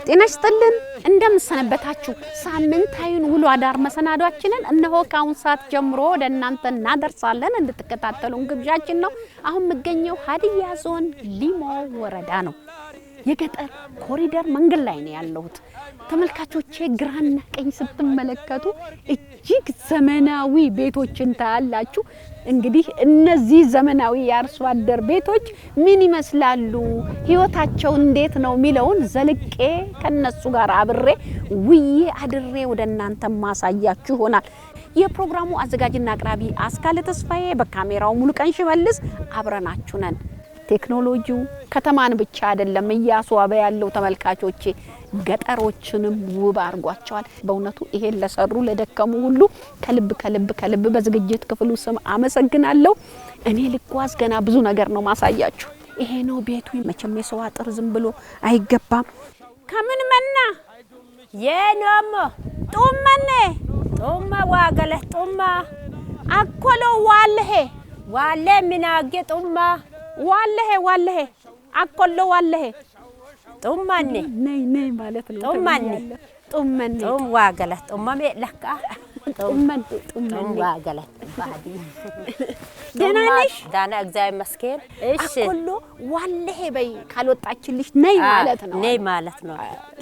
ጤና ይስጥልን እንደምሰነበታችሁ ሳምንታዊን ውሎ አዳር መሰናዷችንን እነሆ ካሁን ሰዓት ጀምሮ ወደ እናንተ እናደርሳለን እንድትከታተሉን ግብዣችን ነው። አሁን መገኘው ሀዲያ ዞን ሊሞ ወረዳ ነው። የገጠር ኮሪደር መንገድ ላይ ነው ያለሁት። ተመልካቾቼ ግራና ቀኝ ስትመለከቱ እጅግ ዘመናዊ ቤቶችን ታያላችሁ። እንግዲህ እነዚህ ዘመናዊ የአርሶ አደር ቤቶች ምን ይመስላሉ፣ ህይወታቸው እንዴት ነው ሚለውን ዘልቄ ከነሱ ጋር አብሬ ውዬ አድሬ ወደ እናንተ ማሳያችሁ ይሆናል። የፕሮግራሙ አዘጋጅና አቅራቢ አስካለ ተስፋዬ፣ በካሜራው ሙሉቀን ሽመልስ አብረናችሁ ነን። ቴክኖሎጂው ከተማን ብቻ አይደለም እያስዋበ ያለው ተመልካቾቼ፣ ገጠሮችንም ውብ አርጓቸዋል። በእውነቱ ይሄን ለሰሩ ለደከሙ ሁሉ ከልብ በዝግጅት ክፍሉ ስም አመሰግናለሁ። እኔ ልጓዝ ገና ብዙ ነገር ነው ማሳያችሁ። ይሄ ነው ቤቱ። መቼም የሰው አጥር ዝም ብሎ አይገባም። ከምን መና የኖም ጡመኔ ጡማ ዋገለ ጡማ አኮሎ ዋለ ምናገ ጡማ ዋለሄ አኮሎ ዋለሄ ጡማኔ ነይ ማለት ነው። ጡማኔ ዋገለ ጡማሜ ለካ ጡማን ዋገለ ባዲ ደህና ነሽ? ዳና እግዚአብሔር ይመስገን። እሺ አኮሎ ዋለሄ በይ ካልወጣችልሽ ነይ ማለት ነው።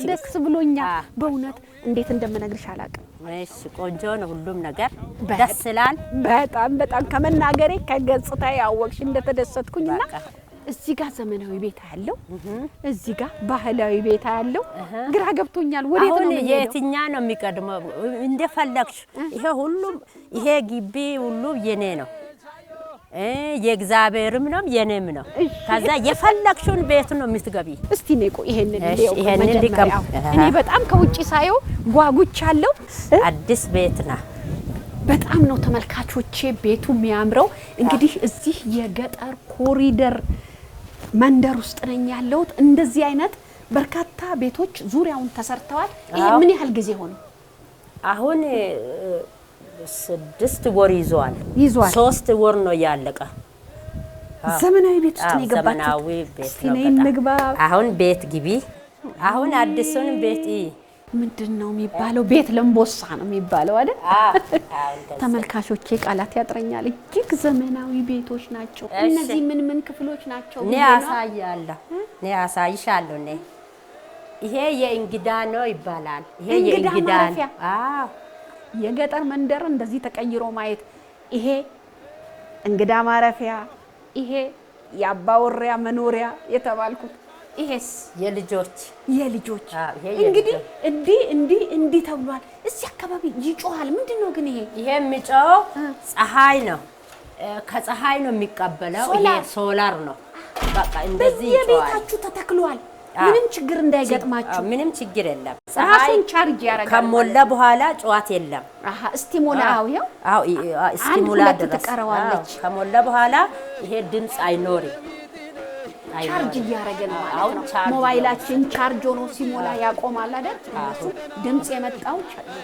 ደስ ብሎኛል በእውነት እንዴት እንደምነግርሽ አላውቅም። እሺ ቆንጆ ነው ሁሉም ነገር ደስ ይላል። በጣም ከመናገሬ ከገጽታ ያወቅሽ እንደተደሰትኩኝና እዚህ ጋር ዘመናዊ ቤት ያለው እዚህ ጋር ባህላዊ ቤት ያለው ግራ ገብቶኛል። ወዴት ነው የትኛ ነው የሚቀድመው? እንደፈለግሽ ይሄ ግቢ ሁሉ የኔ ነው፣ የእግዚአብሔርም ነው የኔም ነው። ከዛ የፈለግሽውን ቤት ነው የምትገቢ። እስቲ ነይ ቆይ ይሄንን ሊቀም እኔ በጣም ከውጪ ሳየው ጓጉቻለሁ። አዲስ ቤት ነው። በጣም ነው ተመልካቾቼ ቤቱ የሚያምረው። እንግዲህ እዚህ የገጠር ኮሪደር መንደር ውስጥ ነኝ ያለሁት። እንደዚህ አይነት በርካታ ቤቶች ዙሪያውን ተሰርተዋል። ይሄ ምን ያህል ጊዜ ሆነ? አሁን 6 ወር ይዟል። 3 ወር ነው ያለቀ። ዘመናዊ ቤት ውስጥ ነው የገባችው። ዘመናዊ ቤት ነው። አሁን ቤት ግቢ። አሁን አዲሱን ቤት ምንድነው የሚባለው? ቤት ለምቦሳ ነው የሚባለው አይደል? ተመልካቾቼ ቃላት ያጥረኛል። እጅግ ዘመናዊ ቤቶች ናቸው። እነዚህ ምን ክፍሎች ናቸው? እኔ አሳይሻለሁ። ይሄ የእንግዳ ነው ይባላል። ይሄ የእንግዳ የገጠር መንደር እንደዚህ ተቀይሮ ማየት። ይሄ እንግዳ ማረፊያ፣ ይሄ የአባወሪያ መኖሪያ የተባልኩት፣ ይሄስ የልጆች እንግዲህ እንዲህ ተብሏል። እዚህ አካባቢ ይጮሃል። ምንድነው ግን ይሄ የሚጮው? ፀሐይ ነው። ከፀሐይ ነው የሚቀበለው። ይሄ ሶላር ነው። በቃ እንደዚህ ይጮሃል። የቤታችሁ ተተክሏል። ምንም ችግር እንዳይገጥማችሁ። ምንም ችግር የለም። ፀሐይን ቻርጅ ያረጋል። ከሞላ በኋላ ጨዋት የለም። እስቲ ሞላ እስቲ ሞላ ተቀረዋለች። ከሞላ በኋላ ይሄ ድምጽ አይኖርም። ቻርጅ እያረገ ነው ማለት ነው። ሞባይላችን ቻርጅ ሆኖ ሲሞላ ያቆማል አይደል? እሱ ድምጽ የመጣው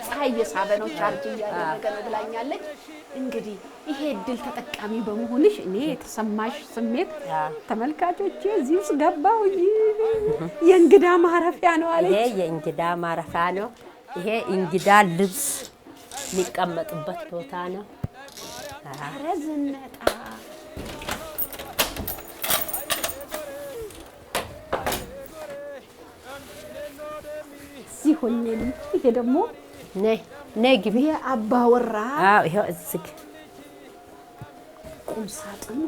ፀሐይ እየሳበ ነው፣ ቻርጅ እያደረገ ነው ብላኛለች። እንግዲህ ይሄ እድል ተጠቃሚ በመሆንሽ እኔ የተሰማሽ ስሜት ተመልካቾቼ እዚህ ውስጥ ገባው። የእንግዳ ማረፊያ ነው አለች። ይሄ የእንግዳ ማረፊያ ነው። ይሄ እንግዳ ልብስ የሚቀመጥበት ቦታ ነው። ረዝነጣ ሲሆንልኝ ይሄ ደግሞ ነይ ግቢ አባወራ። ይሄው እዚህ ቁም ሳጥኑ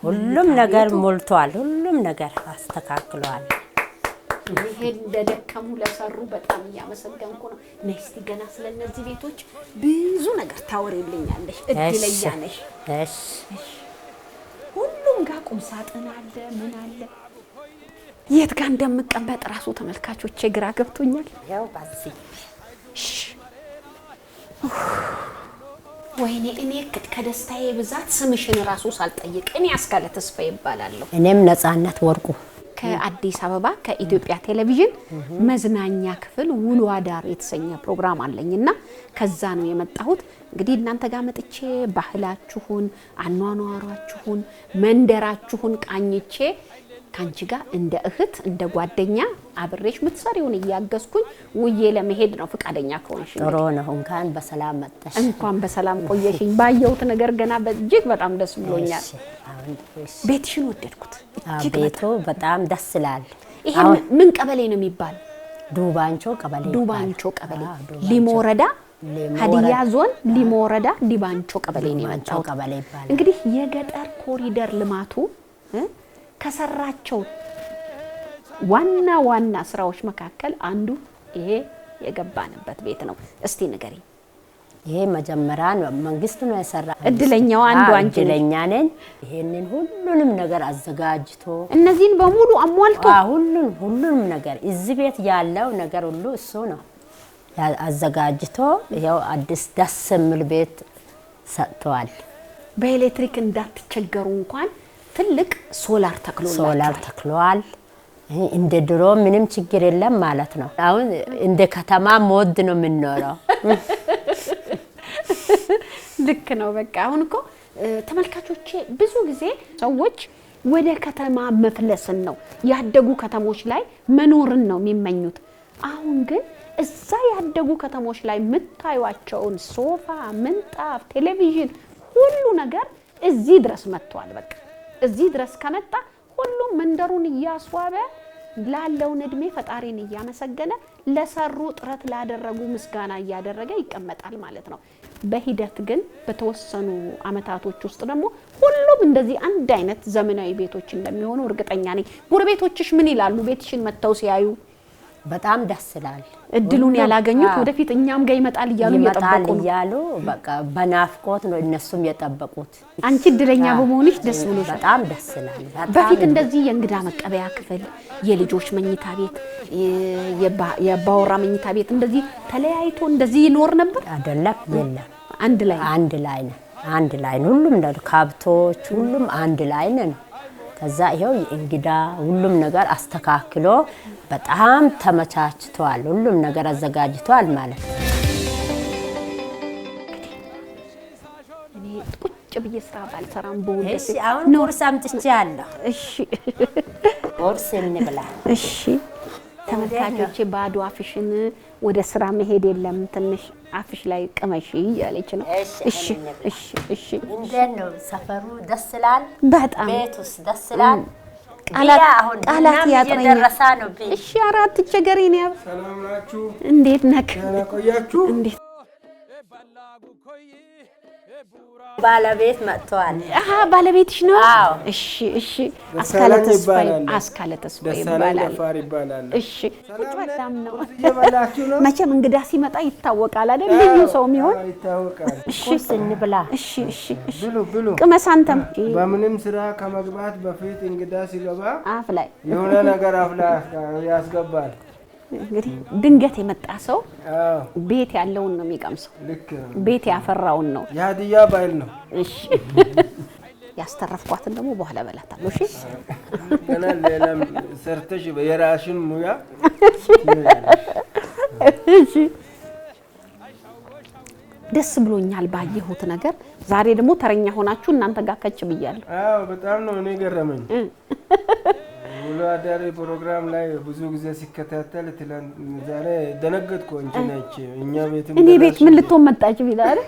ሁሉም ነገር ሞልቷል። ሁሉም ነገር አስተካክሏል። ይሄ እንደደከሙ ለሰሩ በጣም እያመሰገንኩ ነው። ነስቲ ገና ስለነዚህ ቤቶች ብዙ ነገር ታወሪልኛለሽ። እድለኛ ነሽ። እሺ ሁሉም ጋር ቁም ሳጥን አለ፣ ምን አለ። የት ጋር እንደምቀመጥ ራሱ ተመልካቾቼ ግራ ገብቶኛል። ያው ባዚ ወይኔ እኔ ከደስታዬ ብዛት ስምሽን ራሱ ሳልጠይቅ እኔ አስካለ ተስፋዬ ይባላለሁ። እኔም ነጻነት ወርቁ ከአዲስ አበባ ከኢትዮጵያ ቴሌቪዥን መዝናኛ ክፍል ውሎ አዳር የተሰኘ ፕሮግራም አለኝና ከዛ ነው የመጣሁት። እንግዲህ እናንተ ጋር መጥቼ ባህላችሁን፣ አኗኗራችሁን፣ መንደራችሁን ቃኝቼ ካንቺ ጋር እንደ እህት እንደ ጓደኛ አብሬሽ ምትሰሪውን እያገዝኩኝ ውዬ ለመሄድ ነው ፍቃደኛ ከሆንሽ ጥሩ ነው እንኳን በሰላም መጣሽ እንኳን በሰላም ቆየሽኝ ባየሁት ነገር ገና በእጅግ በጣም ደስ ብሎኛል ቤትሽን ወደድኩት ቤቱ በጣም ደስ ይላል ይሄ ምን ቀበሌ ነው የሚባል ዱባንቾ ቀበሌ ሊሞ ወረዳ ሀዲያ ዞን ሊሞ ወረዳ ዲባንቾ ቀበሌ ነው የመጣው እንግዲህ የገጠር ኮሪደር ልማቱ ከሰራቸው ዋና ስራዎች መካከል አንዱ ይሄ የገባንበት ቤት ነው እስቲ ንገሪ ይሄ መጀመሪያ መንግስት ነው የሰራ እድለኛው አንዱ አንቺ እድለኛ ነኝ ይሄንን ሁሉንም ነገር አዘጋጅቶ እነዚህን በሙሉ አሟልቶ ሁሉንም ነገር እዚህ ቤት ያለው ነገር ሁሉ እሱ ነው አዘጋጅቶ ይሄው አዲስ ደስ የሚል ቤት ሰጥቷል በኤሌክትሪክ እንዳትቸገሩ እንኳን ትልቅ ሶላር ተክሏል እንደ ድሮ ምንም ችግር የለም ማለት ነው አሁን እንደ ከተማ ሞድ ነው የምንኖረው ልክ ነው በቃ አሁን እኮ ተመልካቾቼ ብዙ ጊዜ ሰዎች ወደ ከተማ መፍለስን ነው ያደጉ ከተሞች ላይ መኖርን ነው የሚመኙት አሁን ግን እዛ ያደጉ ከተሞች ላይ መታዩዋቸውን ሶፋ ምንጣፍ ቴሌቪዥን ሁሉ ነገር እዚህ ድረስ መጥቷል በቃ እዚህ ድረስ ከመጣ ሁሉም መንደሩን ያስዋበ ላለው እድሜ ፈጣሪን ያመሰገነ ለሰሩ ጥረት ላደረጉ ምስጋና ያደረገ ይቀመጣል ማለት ነው በሂደት ግን በተወሰኑ አመታቶች ውስጥ ደግሞ ሁሉም እንደዚህ አንድ አይነት ዘመናዊ ቤቶች እንደሚሆኑ እርግጠኛ ነኝ ጎረቤቶችሽ ምን ይላሉ ቤትሽን መተው ሲያዩ በጣም ደስ ይላል እድሉን ያላገኙት ወደፊት እኛም ጋር ይመጣል ይያሉ በቃ በናፍቆት ነው እነሱም የጠበቁት አንቺ እድለኛ በመሆንሽ ደስ ብሎሽ በጣም ደስ ይላል በፊት እንደዚህ የእንግዳ መቀበያ ክፍል የልጆች መኝታ ቤት የባወራ መኝታ ቤት እንደዚህ ተለያይቶ እንደዚህ ይኖር ነበር አይደለም የለም አንድ ላይ ነው ሁሉም ካብቶች ሁሉም አንድ ላይ ነው ከዛ ይሄው እንግዳ ሁሉም ነገር አስተካክሎ በጣም ተመቻችቷል ሁሉም ነገር አዘጋጅቷል ማለት ነው እኔ ቁጭ ብዬ ስራ ባልሰራም በወደስ እሺ አሁን ቁርስ አምጥቻለሁ እሺ ቁርስ እንብላ እሺ ተመልካቾቼ ባዶ አፍሽን ወደ ስራ መሄድ የለም ትንሽ አፍሽ ላይ ቅመሽ ያለች ነው እሺ እንደነው ሰፈሩ ደስ ይላል በጣም ቤቱስ ደስ ይላል ቃላት ያጥረኛል እሺ አራት ቸገሬ ነው ሰላም ናችሁ እንዴት ነክ ቆያችሁ እንዴት ባለቤት መጥቷል ባለቤትሽ ነው አዎ እሺ አስካለ ተስፋ ይባላል እሺ በጣም ነው መቼም እንግዳ ሲመጣ ይታወቃል አይደል ልዩ ሰው የሚሆን ይታወቃል እሺ እንብላ እሺ ብሉ ቅመስ አንተም በምንም ስራ ከመግባት በፊት እንግዳ ሲገባ አፍ ላይ የሆነ ነገር አፍ ላይ ያስገባል እንግዲህ ድንገት የመጣ ሰው ቤት ያለውን ነው የሚቀምሰው ልክ ቤት ያፈራውን ነው ያድያ ባይል ነው እሺ ያስተረፍኳትን ደግሞ በኋላ በላታለሁ እሺ ገና ሌላም ሰርተሽ የራስሽን ሙያ እሺ ደስ ብሎኛል ባየሁት ነገር ዛሬ ደግሞ ተረኛ ሆናችሁ እናንተ ጋር ከች ብያለሁ በጣም ነው እኔ ገረመኝ ውሎ አዳሪ ፕሮግራም ላይ ብዙ ጊዜ ሲከታተል ዛሬ ደነገጥኩ እንጂ ነች እኛ ቤትም እኔ ቤት ምን ልትሆን መጣች ቢላል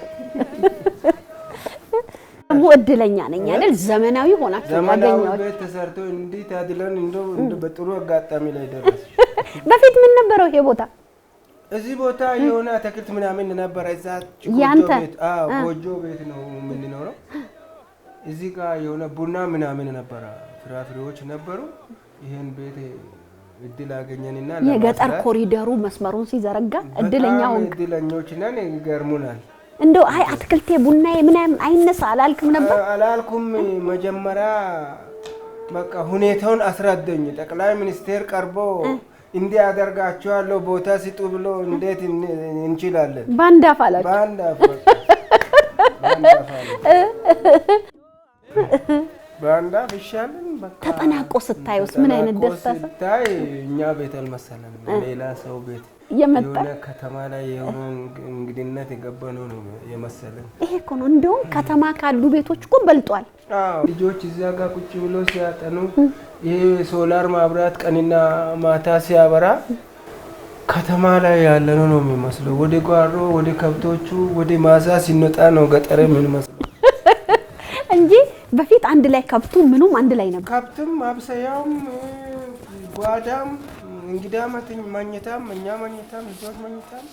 እድለኛ ነኝ አይደል ዘመናዊ ሆናችሁ ያገኘው ቤት ተሰርቶ እንዲህ ታድለን እንደው በጥሩ አጋጣሚ ላይ ደረስ በፊት ምን ነበረው ይሄ ቦታ እዚህ ቦታ የሆነ አትክልት ምናምን ነበር እዛች ጎጆ ቤት ነው የምንኖረው እዚህ ጋር የሆነ ቡና ምናምን ነበር ፍራፍሬዎች ነበሩ ይሄን ቤት እድል አገኘንና የገጠር ኮሪደሩ መስመሩን ሲዘረጋ እድለኞች ነን ይገርሙናል እንደው አይ አትክልቴ ቡናዬ ምናምን አይነሳ አላልኩም ነበር አላልኩም መጀመሪያ በቃ ሁኔታውን አስረዳኝ ጠቅላይ ሚኒስቴር ቀርቦ እንዲህ አደርጋቸዋለሁ ቦታ ሲጡ ብሎ እንዴት እንችላለን ባንዳፋላችሁ ባንዳ ይሻላል በቃ ተጠናቆ ስታዩስ ምን አይነት ደስታ ስታይ እኛ ቤት አልመሰለንም ሌላ ሰው ቤት የመጣ ከተማ ላይ የሆነ እንግዲነት የገባነው ነው የመሰለን ይሄ እኮ ነው እንደውም ከተማ ካሉ ቤቶች እኮ በልጧል ልጆች እዛ ጋር ቁጭ ብሎ ሲያጠኑ ይሄ ሶላር ማብራት ቀንና ማታ ሲያበራ ከተማ ላይ ያለ ነው የሚመስለው። ወደ ጓሮ ወደ ከብቶቹ ወደ ማሳ ሲነጣ ነው ገጠር የሚመስለው እንጂ በፊት አንድ ላይ ከብቱ ምኑም አንድ ላይ ነበር። ከብትም ማብሰያም ጓዳም እንግዳ መኝታም እኛ መኝታም ልጆች መኝታም።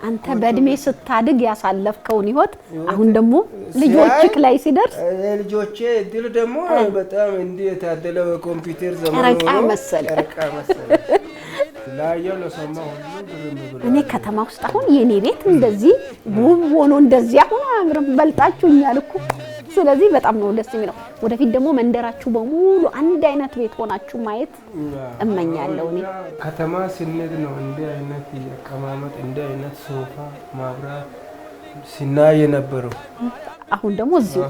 አንተ በእድሜ ስታድግ ያሳለፍከውን ህይወት አሁን ደግሞ ልጆችክ ላይ ሲደርስ ልጆቼ ድል ደግሞ በጣም እንዴ የታደለው ኮምፒውተር ዘመን ረቃ መሰለ ላየው ለሰማው ሁሉ ግርም ብሎ እኔ ከተማ ውስጥ አሁን የኔ ቤት እንደዚህ ውብ ሆኖ እንደዚህ አሁን አምርም በልጣችሁኛል እኮ። ስለዚህ በጣም ነው ደስ የሚለው። ወደፊት ደግሞ መንደራችሁ በሙሉ አንድ አይነት ቤት ሆናችሁ ማየት እመኛለሁ። እኔ ከተማ ስንሄድ ነው እንደ አይነት የአቀማመጥ እንደ አይነት ሶፋ ማብራት ሲናይ የነበረው። አሁን ደግሞ እዚህ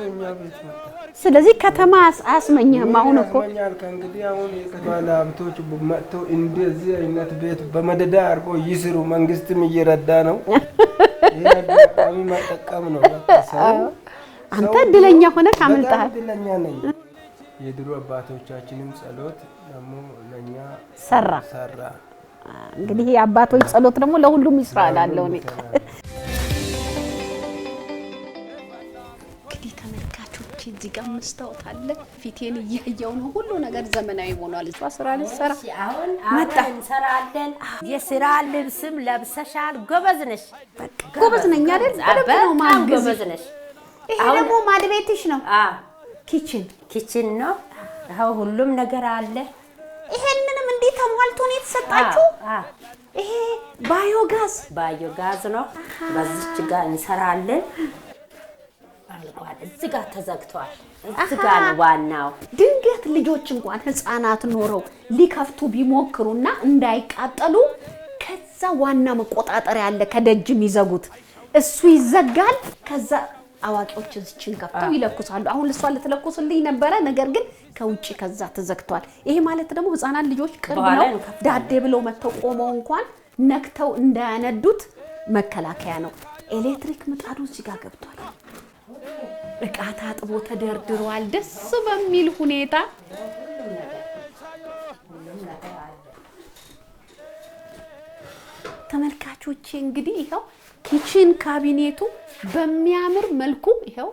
እኛ ቤት ነው። ስለዚህ ከተማ አያስመኝህም። አሁን እኮ ከእንግዲህ አሁን የከተማ ሀብቶች መጥተው እንደዚህ አይነት ቤት በመደዳ አድርጎ ይስሩ። መንግስትም እየረዳ ነው። ይሄ አጋጣሚ መጠቀም ነው። አንተ እድለኛ ሆነ ካመልጣህ። እድለኛ ነኝ። የድሮ አባቶቻችንም ጸሎት ደግሞ ለኛ ሰራ። እንግዲህ የአባቶች ጸሎት ደግሞ ለሁሉም ይስራል አለው። እኔ እንግዲህ ተመልካቾች እዚህ ጋር መስታወት አለ። ፊቴን እያየው ነው። ሁሉ ነገር ዘመናዊ ሆኗል። እሷ ስራ ልትሰራ አሁን እንሰራለን። የስራ ልብስም ለብሰሻል። ጎበዝ ነሽ። ጎበዝ ነኝ አይደል? በደንብ ነው ማገዝ። ጎበዝ ነሽ። ይሄ ደግሞ ማድቤትሽ ነው? ኪችን ነው። አሁን ሁሉም ነገር አለ። ይሄንንም እንዴት ተሟልቶ ነው የተሰጣችሁ? ይሄ ባዮጋዝ ነው። በዚች ጋር እንሰራለን። አልቋል። እዚህ ጋር ተዘግቷል። እዚህ ጋር ነው ዋናው። ድንገት ልጆች እንኳን ህፃናት ኖረው ሊከፍቱ ቢሞክሩና እንዳይቃጠሉ ከዛ ዋና መቆጣጠሪያ ያለ ከደጅም ይዘጉት እሱ ይዘጋል። ከዛ አዋቂዎች እዚችን ከፍተው ይለኩሳሉ። አሁን እሷ ልትለኩስልኝ ነበረ፣ ነገር ግን ከውጪ ከዛ ተዘግቷል። ይሄ ማለት ደግሞ ህፃናት ልጆች ቅርብ ነው ዳዴ ብለው መተው ቆመው እንኳን ነክተው እንዳያነዱት መከላከያ ነው። ኤሌክትሪክ ምጣዱ እዚህ ጋር ገብቷል። እቃ ታጥቦ ተደርድሯል ደስ በሚል ሁኔታ። ተመልካቾቼ እንግዲህ ይሄው ኪችን ካቢኔቱ በሚያምር መልኩ ይሄው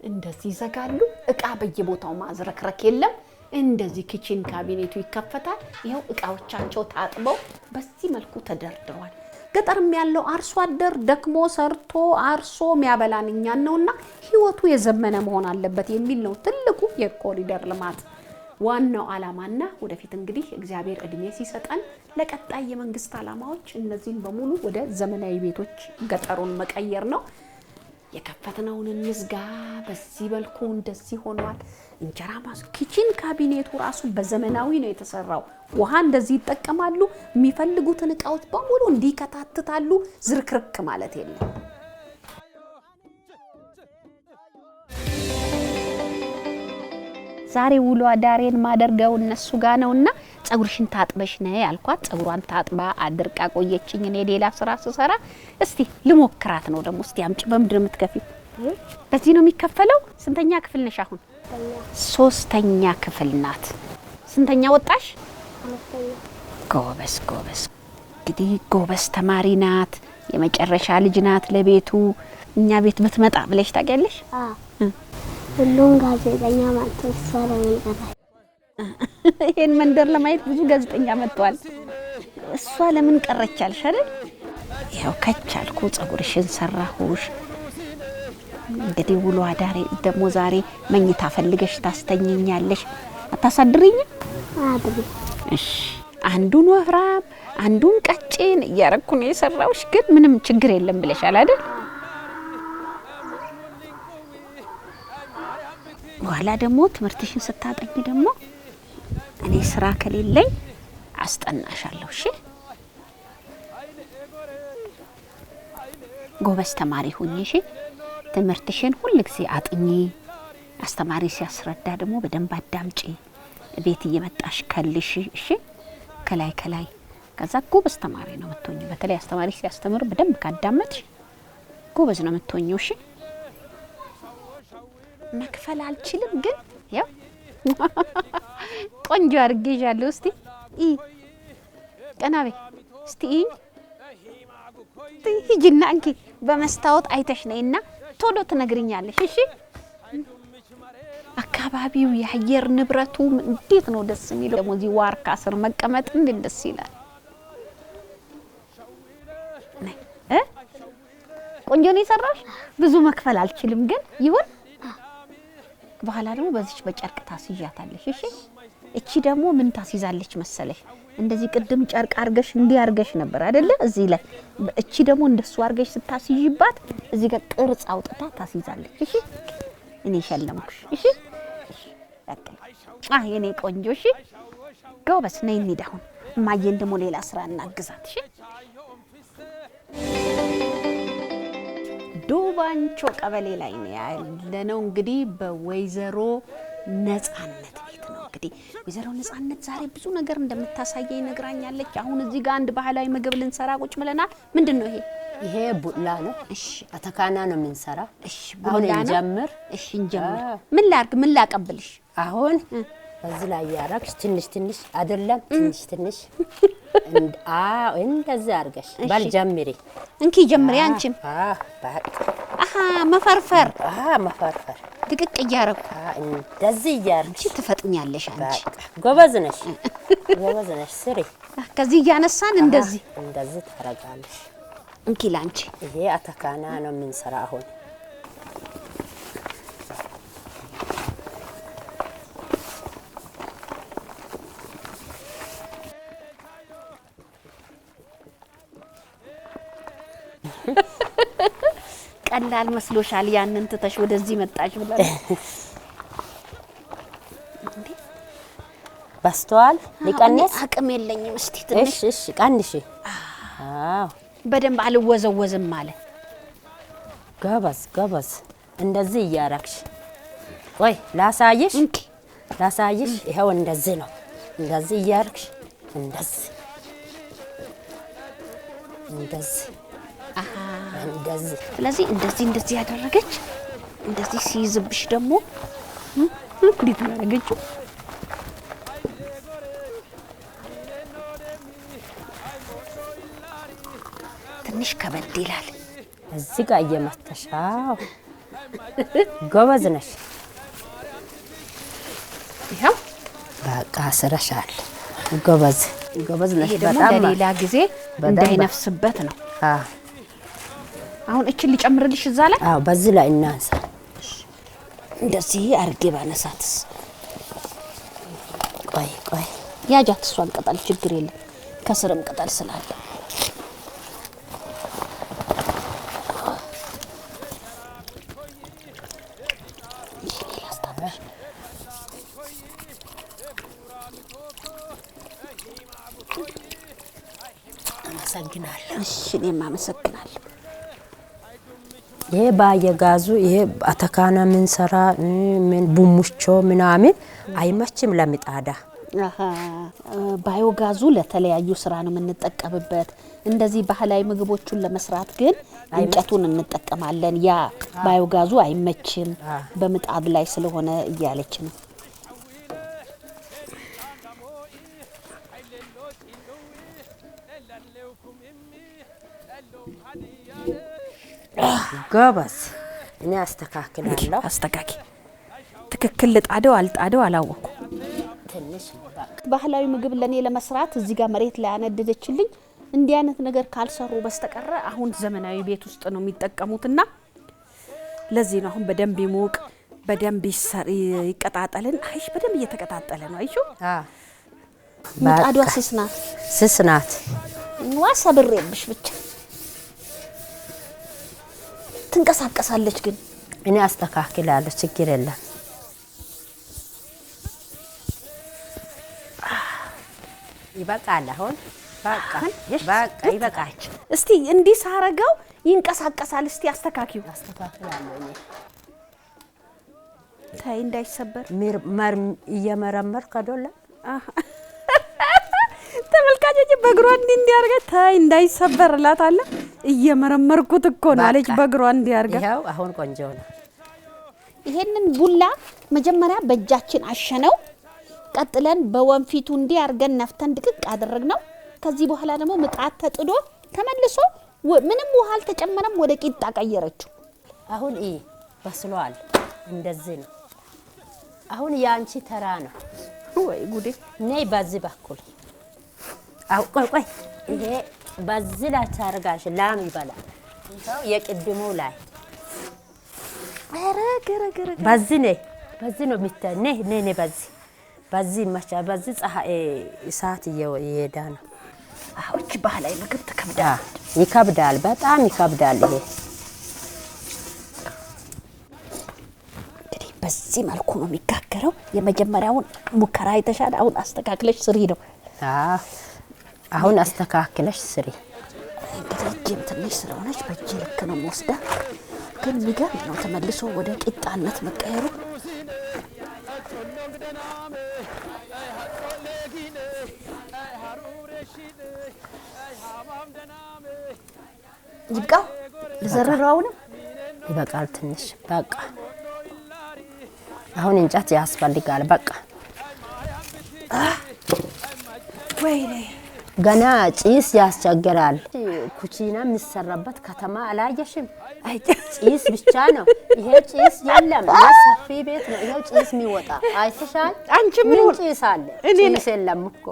እንደዚህ ይዘጋሉ። እቃ በየቦታው ማዝረክረክ የለም። እንደዚህ ኪችን ካቢኔቱ ይከፈታል። ይሄው እቃዎቻቸው ታጥበው በዚህ መልኩ ተደርድሯል። ገጠርም ያለው አርሶ አደር ደክሞ ሰርቶ አርሶ የሚያበላን እኛን ነውና ህይወቱ የዘመነ መሆን አለበት የሚል ነው ትልቁ የኮሪደር ልማት ዋናው ዓላማና ወደፊት እንግዲህ እግዚአብሔር እድሜ ሲሰጠን ለቀጣይ የመንግስት ዓላማዎች እነዚህን በሙሉ ወደ ዘመናዊ ቤቶች ገጠሩን መቀየር ነው። የከፈትነውን እንዝጋ። በዚህ መልኩ እንደዚህ ሆኗል። እንጀራ ማስ ኪችን ካቢኔቱ ራሱ በዘመናዊ ነው የተሰራው። ውሃ እንደዚህ ይጠቀማሉ። የሚፈልጉትን እቃዎች በሙሉ እንዲከታትታሉ። ዝርክርክ ማለት የለም። ዛሬ ውሎ አዳሬን ማደርገው እነሱ ጋር ነውና ጸጉርሽን ታጥበሽ ነይ ያልኳት ጸጉሯን ታጥባ አድርቃ ቆየችኝ። እኔ ሌላ ስራ ስሰራ እስቲ ልሞክራት ነው ደግሞ። እስቲ አምጪ። በምንድን ነው የምትከፊው? በዚህ ነው የሚከፈለው። ስንተኛ ክፍል ነሽ አሁን? 3ኛ ክፍል ናት። ስንተኛ ወጣሽ? ጎበዝ። እንግዲህ ጎበዝ ተማሪ ናት። የመጨረሻ ልጅ ናት ለቤቱ። እኛ ቤት ብትመጣ ብለሽ ታውቂያለሽ? ሁሉም ጋዜጠኛ ማለት ተሰራ ይቀራል። ይሄን መንደር ለማየት ብዙ ጋዜጠኛ መጥቷል። እሷ ለምን ቀረች አልሽ አይደል? ያው ከቻልኩ ጸጉርሽን ሰራሁሽ። እንግዲህ ውሎ አዳሬ ደግሞ ዛሬ መኝታ ፈልገሽ ታስተኝኛለሽ። አታሳድሪኝ? እሺ። አንዱን ወፍራም አንዱን ቀጭን እያረኩ ነው የሰራሁሽ፣ ግን ምንም ችግር የለም ብለሻል አይደል? በኋላ ደግሞ ትምህርትሽን ስታጠኝ ደግሞ እኔ ስራ ከሌለኝ አስጠናሻለሁ። እሺ? ጎበዝ ተማሪ ሁኚ። እሺ? ትምህርትሽን ሁሉ ጊዜ አጥኚ። አስተማሪ ሲያስረዳ ደግሞ በደንብ አዳምጪ። ቤት እየመጣሽ ከልሽ። እሺ? ከላይ ከዛ ጎበዝ ተማሪ ነው የምትሆኚ። በተለይ አስተማሪ ሲያስተምር በደንብ ካዳመጥሽ ጎበዝ ነው የምትሆኚው። እሺ? መክፈል አልችልም፣ ግን ያው ቆንጆ አድርጌሻለሁ። እስቲ ቀና በይ እስቲ ሂጂና እንኪ በመስታወት አይተሽ ነይና ቶሎ ትነግሪኛለሽ። እሺ አካባቢው የአየር ንብረቱ እንዴት ነው ደስ የሚለው። ደግሞ እዚህ ዋርካ ስር መቀመጥ እንዴት ደስ ይላል። ቆንጆ ነው የሰራሽ። ብዙ መክፈል አልችልም ግን ይሁን። በኋላ ደግሞ በዚች በጨርቅ ታስይዣታለሽ። እሺ እቺ ደግሞ ምን ታስይዛለች መሰለሽ? እንደዚህ ቅድም ጨርቅ አርገሽ እንዲህ አርገሽ ነበር አይደለ? እዚህ ላይ እቺ ደግሞ እንደሱ አርገሽ ስታስይዥባት እዚህ ጋር ቅርጽ አውጥታ ታስይዛለች። እሺ እኔ ሸለምኩሽ። እሺ የኔ ቆንጆ። እሺ ጎበስ ነይ እንሂድ አሁን። እማዬን ደግሞ ሌላ ስራ እናግዛት። እሺ ዱባንቾ ቀበሌ ላይ ነው ያለነው። እንግዲህ በወይዘሮ ነጻነት ቤት ነው። እንግዲህ ወይዘሮ ነጻነት ዛሬ ብዙ ነገር እንደምታሳየኝ ነግራኛለች። አሁን እዚህ ጋር አንድ ባህላዊ ምግብ ልንሰራ ቁጭ ብለናል። ምንድነው ይሄ? ይሄ ቡላ ነው። እሺ አተካና ነው የምንሰራ። እሺ አሁን እንጀምር። እሺ እንጀምር። ምን ላርግ? ምን ላቀብልሽ? አሁን በዚህ ላይ ያረክሽ ትንሽ ትንሽ አይደለም፣ ትንሽ ትንሽ እንደዚህ አርገሽ ባል ጀምሪ። እንኪ ጀምሪ አንቺም። መፈርፈር መፈርፈር ድቅቅ እያረኩ እንደዚህ እያርግሽ ትፈጥኛለሽ። አንቺ ጎበዝ ነሽ፣ ጎበዝ ነሽ። ስሪ። ከዚህ እያነሳን እንደዚህ እንደዚህ ታረጋለሽ። እንኪ ላንቺ። ይሄ አተካና ነው የምንሰራ አሁን። ቀላል መስሎሻል? ያንን ትተሽ ወደዚህ መጣሽ ብለን በስተዋል ሊቀንስ አቅም የለኝም። እስቲ ትንሽ እሺ ቀንሺ። በደንብ አልወዘወዝም ማለት። ጎበዝ ጎበዝ። እንደዚህ እያረግሽ ወይ ላሳይሽ። እንኪ ላሳይሽ። ይሄው እንደዚህ ነው። እንደዚህ እያረግሽ እንደዚህ እንደዚህ እንደዚህ። ስለዚህ እንደዚህ ያደረገች እንደዚህ ሲይዝብሽ ደግሞ እንዴት ነው ያደረገችው? ትንሽ ከበድ ይላል። እዚህ ጋር እየመተሻው ጎበዝ ነሽ። ይሄው በቃ ስረሻል። ጎበዝ ጎበዝ ነሽ። በጣም ለሌላ ጊዜ እንዳይነፍስበት ነው። አሁን እቺን ልጨምርልሽ እዛ ላይ። አዎ በዚህ ላይ እናንሳ። እንደዚህ አርጌ ባነሳትስ? ቆይ ቆይ ያጃት እሷን ቅጠል ችግር የለም፣ ከስርም ቅጠል ስላለ አመሰግናለሁ። እሺ እኔም አመሰግናለሁ። ይሄ ባየጋዙ ይሄ አተካና ምን ሰራ ምን ቡሙቾ ምናምን አይመችም ለምጣዳ። ባዮጋዙ ለተለያዩ ስራ ነው የምንጠቀምበት። እንደዚህ ባህላዊ ምግቦችን ለመስራት ግን እንጨቱን እንጠቀማለን። ያ ባዮጋዙ አይመችም በምጣድ ላይ ስለሆነ እያለች ነው። ጎበዝ። እኔ አስተካክላለሁ። አስተካኪ። ትክክል ልጣደው አልጣደው አላወኩ። ትንሽ ባህላዊ ምግብ ለኔ ለመስራት እዚህ ጋር መሬት ላይ ያነደደችልኝ እንዲህ አይነት ነገር ካልሰሩ በስተቀረ አሁን ዘመናዊ ቤት ውስጥ ነው የሚጠቀሙትና ለዚህ ነው አሁን በደንብ ይሞቅ በደንብ ይቀጣጠልን። አይሽ በደንብ እየተቀጣጠለ ነው። አይሹ ምጣዷ ስስናት ስስናት ዋሰብሬብሽ ብቻ ትንቀሳቀሳለች። ግን እኔ አስተካክላለሁ፣ ችግር የለም። ይበቃል። አሁን በቃ ይበቃል። እስቲ እንዲህ ሳረጋው ይንቀሳቀሳል። እስቲ አስተካኪው። አስተካክላለሁ እኔ። ታይ እንዳይሰበር እየመረመርኩ አይደለም። ተመልካቾች በእግሯ እንዲህ አድርጋ ታይ እንዳይሰበር እላታለሁ። እየመረመርኩት እኮ ነው አለች። በእግሯ እንዲህ አድርጋ ይሄው አሁን ቆንጆ ነው። ይሄንን ቡላ መጀመሪያ በእጃችን አሸነው ቀጥለን በወንፊቱ እንዲህ አድርገን ነፍተን ድቅቅ አደረግነው ከዚህ በኋላ ደግሞ ምጣድ ተጥዶ ተመልሶ ምንም ውሃ አልተጨመረም ወደ ቂጣ ቀየረችው አሁን በስሏል እንደዚህ ነው አሁን ያንቺ ተራ ነው ወይ ጉዴ ነይ በዚህ በኩል ቆይ ይሄ በዚህ ላይ ታርጋሽ ላም ይበላል እንታው የቅድሙ ላይ ገረ በዚህ ነው የሚታነ ነይ በዚህ ማቻ በዚህ ፀሐይ እሳት እየሄዳ ነው አሁን ባህላዊ ምግብ ይከብዳል በጣም ይከብዳል ይሄ እንግዲህ በዚህ መልኩ ነው የሚጋገረው የመጀመሪያውን ሙከራ አይተሻል አሁን አስተካክለሽ ስሪ ነው አሁን አስተካክለሽ ስሪ እንግዲህ ጅም ትንሽ ስለሆነች በእጅ ልክ ነው ወስዳ ግን የሚገርም ነው ተመልሶ ወደ ቂጣነት መቀየሩ ይብቃው ለዘረራው ነው ይበቃል ትንሽ በቃ አሁን እንጨት ያስፈልጋል በቃ ወይኔ ገና ጭስ ያስቸግራል ኩቺና የሚሰራበት ከተማ አላየሽም ጭስ ብቻ ነው ይሄ ጭስ የለም ሰፊ ቤት ነው ይሄ ጭስ የሚወጣ አይተሻል አንቺ ምን ጭስ አለ ጭስ የለም እኮ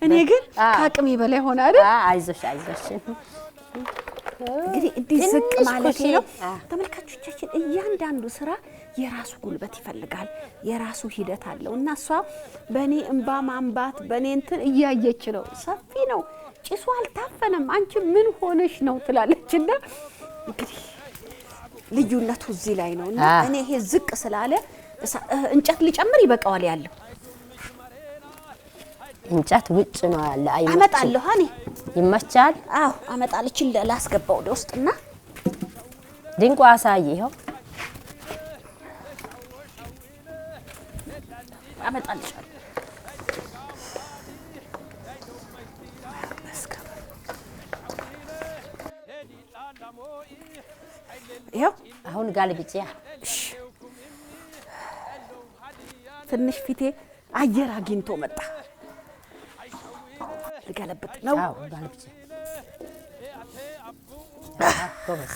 እኔ ግን ከአቅሜ በላይ ሆነ አይደል አይዞሽ እንግዲህ እንዲህ ዝቅ ማለት ነው ተመልካቾቻችን እያንዳንዱ ስራ የራሱ ጉልበት ይፈልጋል የራሱ ሂደት አለው እና እሷ በኔ እንባ ማንባት በኔ እንትን እያየች ነው ሰፊ ነው ጭሱ አልታፈነም አንቺ ምን ሆነሽ ነው ትላለችና እንግዲህ ልዩነቱ እዚህ ላይ ነውና እኔ ይሄ ዝቅ ስላለ እንጨት ሊጨምር ይበቃዋል ያለው እንጨት ውጭ ነው ያለ አይመጣ አመጣለሁ እኔ ይመቻል አዎ አመጣልሽ ላስገባው ወደ ውስጥና ድንቁ አሳይው አመጣልሻለሁ ይሄው አሁን ጋልብጪያ ትንሽ ፊቴ አየር አግኝቶ መጣ ገለብጥ ነው አዎ ጋልብጪ ጎበዝ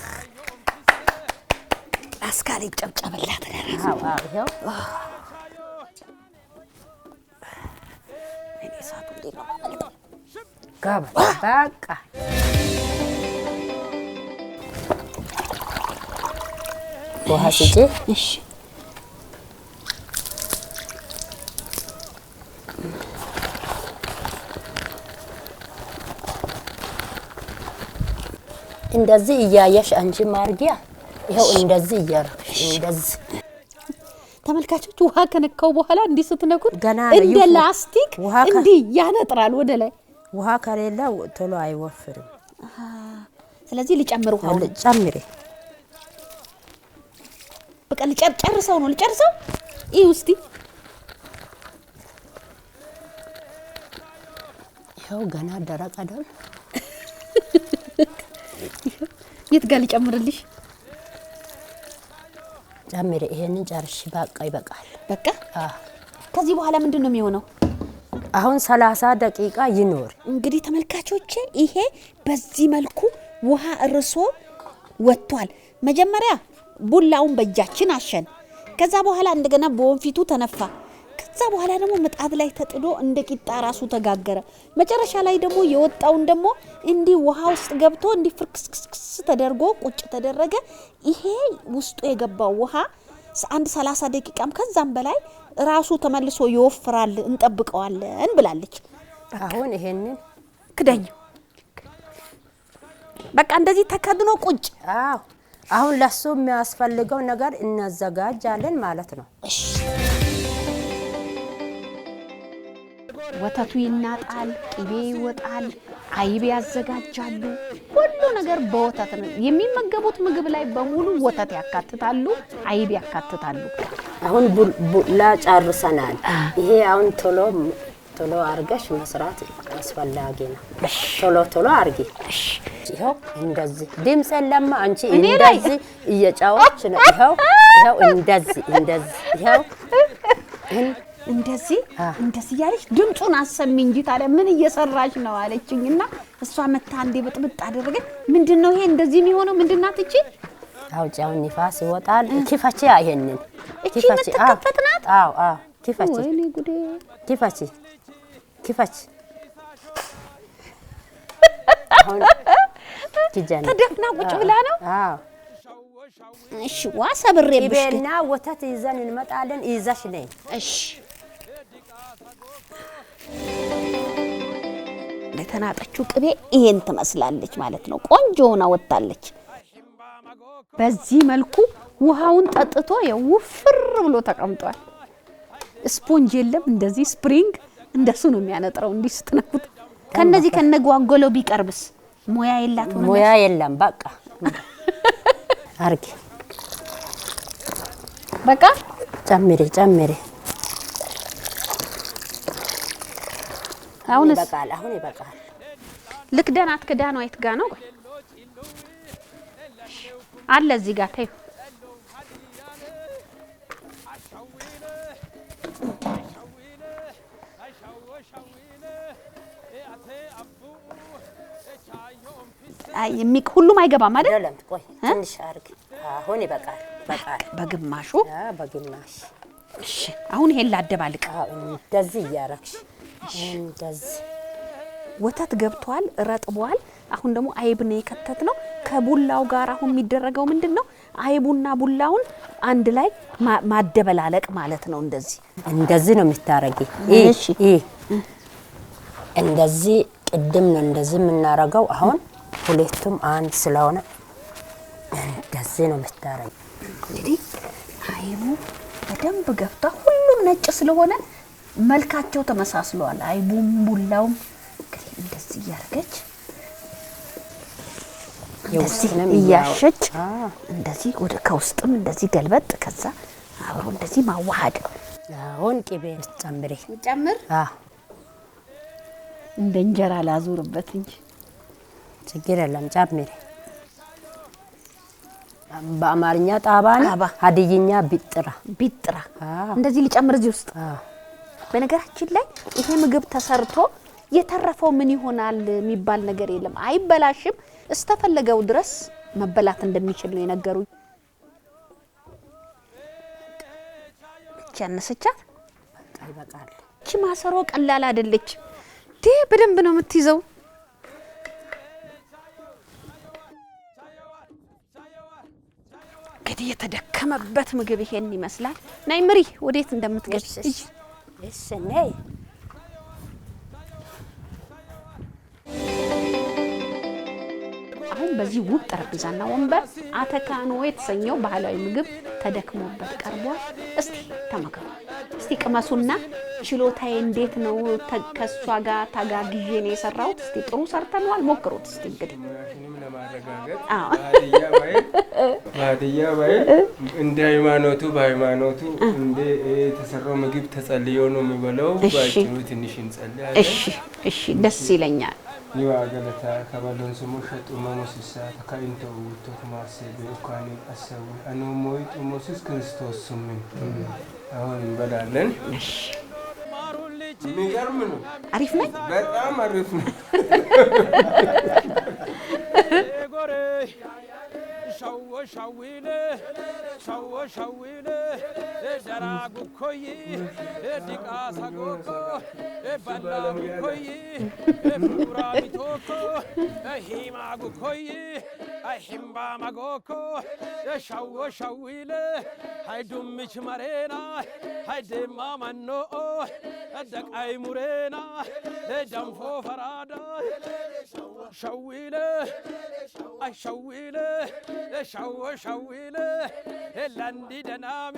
አስካሊ ጨብጨበላት አዎ ይሄው እኔ ሳቱ እንዴት ነው ማለት ጋባ በቃ ውሃ ስጪ እሺ እንደዚህ እያየሽ አንቺ ማርጊያ ይሄው እንደዚህ እያረግሽ እንደዚህ ተመልካቾች ውሃ ከነካው በኋላ እንዲህ ስትነኩት ገና እንደ ላስቲክ እንዲህ ያነጥራል ወደ ላይ ውሃ ከሌለ ቶሎ አይወፍርም ስለዚህ ልጨምር ውሃው ጨምሪ በቃ ልጨርሰው ይሄ ውስጥ ይሄው ገና ደረቅ አይደል የት ጋር ልጨምርልሽ ጨምሪ ይሄንን ጨርሽ በቃ ይበቃል በቃ ከዚህ በኋላ ምንድነው የሚሆነው አሁን 30 ደቂቃ ይኖር እንግዲህ ተመልካቾቼ ይሄ በዚህ መልኩ ውሃ እርሶ ወጥቷል መጀመሪያ ቡላውን በእጃችን አሸን ከዛ በኋላ እንደገና በወንፊቱ ተነፋ ከዛ በኋላ ደግሞ ምጣድ ላይ ተጥዶ እንደ ቂጣ ራሱ ተጋገረ መጨረሻ ላይ ደግሞ የወጣውን ደግሞ እንዲ ውሃ ውስጥ ገብቶ እንዲ ፍርክስክስ ተደርጎ ቁጭ ተደረገ ይሄ ውስጡ የገባው ውሃ 30 ደቂቃም ከዛም በላይ ራሱ ተመልሶ ይወፍራል እንጠብቀዋለን ብላለች አሁን ይሄንን ክደኝ በቃ እንደዚህ ተከድኖ ቁጭ አሁን ለሱ የሚያስፈልገው ነገር እናዘጋጃለን ማለት ነው እሺ ወተቱ ይናጣል ቅቤ ይወጣል አይብ ያዘጋጃሉ ሁሉ ነገር በወተት ነው የሚመገቡት ምግብ ላይ በሙሉ ወተት ያካትታሉ አይብ ያካትታሉ አሁን ቡላ ጨርሰናል ይሄ አሁን ቶሎ አርገሽ መስራት አስፈላጊ ነው። ቶሎ ቶሎ አርጊ። ይኸው እንደዚህ ድምፅ የለም አንቺ እንደዚህ እየጫወች ነው። ይኸው እንደዚህ ይኸው እንደዚህ ያለች ድምጹን አሰሚ እንጂ ታዲያ ምን እየሰራች ነው አለችኝና እሷ መታ እንደ ብጥብጥ አደረገ። ምንድነው ይሄ እንደዚህ የሚሆነው? ምንድናት እቺ? አውጫው ንፋስ ይወጣል። ኪፈቺ አይሄንን ኪፈቺ ተከፈትናት። አዎ ኪፈቺ ወይኔ ጉዴ! ኪፈቺ አሁን ተደፍና ቁጭ ብላ ነው። አዎ እሺ ዋሰብሬብሽ ይበልና ወተት ይዘን እንመጣለን። ይዘሽ ነይ። እሺ ለተናጠችው ቅቤ ይሄን ትመስላለች ማለት ነው። ቆንጆ ሆና ወጣለች። በዚህ መልኩ ውሃውን ጠጥቶ የውፍር ብሎ ተቀምጧል። ስፖንጅ የለም እንደዚህ ስፕሪንግ እንደሱ ነው የሚያነጥረው። እንዲህ ስትነኩት ከነዚህ ከነጓጎለው ቢቀርብስ ሙያ የላትም። ሙያ የለም። በቃ አርጊ። በቃ ጨምሪ። አሁን ይበቃል። ልክደናት ክዳኗ የት ጋ ነው? አለ እዚህ ጋር ተይው። አይ ሁሉም አይገባም አይደል? ቆይ ትንሽ አርጊ። አሁን ይበቃል። በግማሹ በግማሽ። እሺ አሁን ይሄን ላደባልቅ። እንደዚህ እያረግሽ እንደዚህ ወተት ገብቷል፣ ረጥቧል። አሁን ደግሞ አይብ ነው የከተትነው ከቡላው ጋር። አሁን የሚደረገው ምንድነው? አይቡና ቡላውን አንድ ላይ ማደበላለቅ ማለት ነው። እንደዚህ ነው የምታረጊ። እሺ እንደዚህ ቅድም ነው እንደዚህ የምናረገው። አሁን ሁለቱም አንድ ስለሆነ እንደዚህ ነው የምታረጊ። እንግዲህ አይቡ በደንብ ገብቷ ሁሉም ነጭ ስለሆነ መልካቸው ተመሳስሏል። አይቡም ቡላውም እንግዲህ እንደዚህ እያደረገች የውስጥንም እያሸች እንደዚህ ወደ ከውስጥም እንደዚህ ገልበጥ ከዛ አብሮ እንደዚህ ማዋሃድ። አሁን ቅቤ ጨምሪ። ጨምር። እንደ እንጀራ ላዙርበት እንጂ ችግር የለም። ጨምሪ። በአማርኛ ጣባ ነው፣ ሀዲይኛ ቢጥራ። እንደዚህ ሊጨምር እዚህ ውስጥ። በነገራችን ላይ ይሄ ምግብ ተሰርቶ የተረፈው ምን ይሆናል የሚባል ነገር የለም። አይበላሽም። እስተፈለገው ድረስ መበላት እንደሚችል ነው የነገሩኝ። ቻነሰቻት በቃ ይበቃል። እቺ ማሰሮ ቀላል አይደለች። በደንብ ነው የምትይዘው። እንግዲህ የተደከመበት ምግብ ይሄን ይመስላል። ናይ ምሪ ወዴት እንደምትገጭ እሺ ነይ። አሁን በዚህ ውብ ጠረጴዛና ወንበር አተካኖ የተሰኘው ባህላዊ ምግብ ተደክሞበት ቀርቧል። እስቲ ተመገቡ። እስቲ ቅመሱና ችሎታዬ እንዴት ነው? ከሷ ጋር ታጋግዤ ነው የሰራሁት። እስቲ ጥሩ ሰርተናል፣ ሞክሩት እስቲ። እንግዲህ ባድያ ባይ እንደ ሃይማኖቱ በሃይማኖቱ እንደ የተሰራው ምግብ ተጸልዮ ነው የሚበላው። ባጭሩ ትንሽ እንጸልያለን። እሺ ደስ ይለኛል። ይዋገለታ ከባሎን ስሙ ሸጡ ማሞስሳ ተካይንተው ቶክማስ በኡካኒ አሰቡ አኖሞይ ጦሞስስ ክርስቶስ ስሙ አሁን እንበላለን። የሚገርም ነው። አሪፍ ነው። በጣም አሪፍ ነው። ሻዊለ ደራጉ ኮይ ዲቃሳ ጎጎ ባላሙ ኮይ ፉራሚ ቶኮ ሂማጉ ኮይ አይሂምባ ማጎኮ ሻዊለ ሃይዱምች መሬና ሃይደማ ማኖ ደቃይ ሙሬና ደንፎ ፈራዳ ሻዊለ ሻዊለ ላንዲ ደናሚ